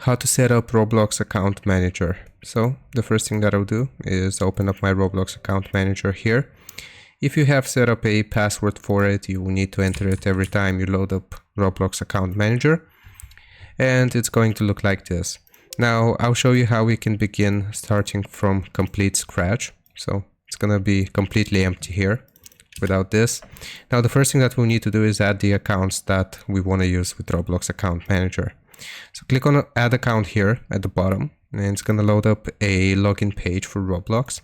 how to set up Roblox Account Manager. So the first thing that I'll do is open up my Roblox Account Manager here. If you have set up a password for it, you will need to enter it every time you load up Roblox Account Manager. And it's going to look like this. Now I'll show you how we can begin starting from complete scratch. So it's going to be completely empty here without this. Now the first thing that we'll need to do is add the accounts that we want to use with Roblox Account Manager. So click on add account here at the bottom, and it's going to load up a login page for Roblox.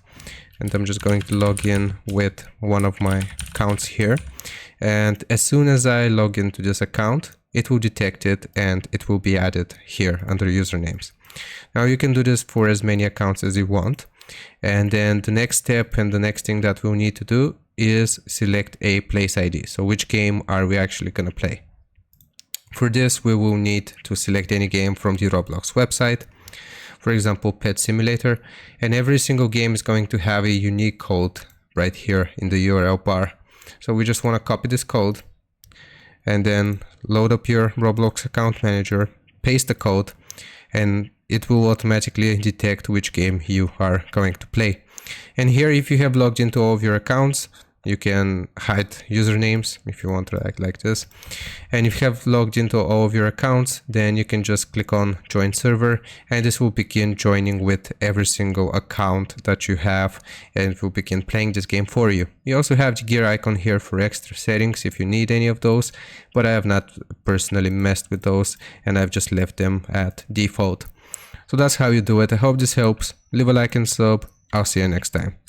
And I'm just going to log in with one of my accounts here. And as soon as I log into this account, it will detect it and it will be added here under usernames. Now you can do this for as many accounts as you want. And then the next step and the next thing that we'll need to do is select a place ID. So which game are we actually going to play? For this, we will need to select any game from the Roblox website. For example, Pet Simulator, and every single game is going to have a unique code right here in the URL bar. So we just want to copy this code and then load up your Roblox Account Manager, paste the code, and it will automatically detect which game you are going to play. And here, if you have logged into all of your accounts, you can hide usernames if you want to act like this. And if you have logged into all of your accounts, then you can just click on join server, and this will begin joining with every single account that you have, and it will begin playing this game for you. You also have the gear icon here for extra settings if you need any of those, but I have not personally messed with those, and I've just left them at default. So that's how you do it. I hope this helps. Leave a like and sub. I'll see you next time.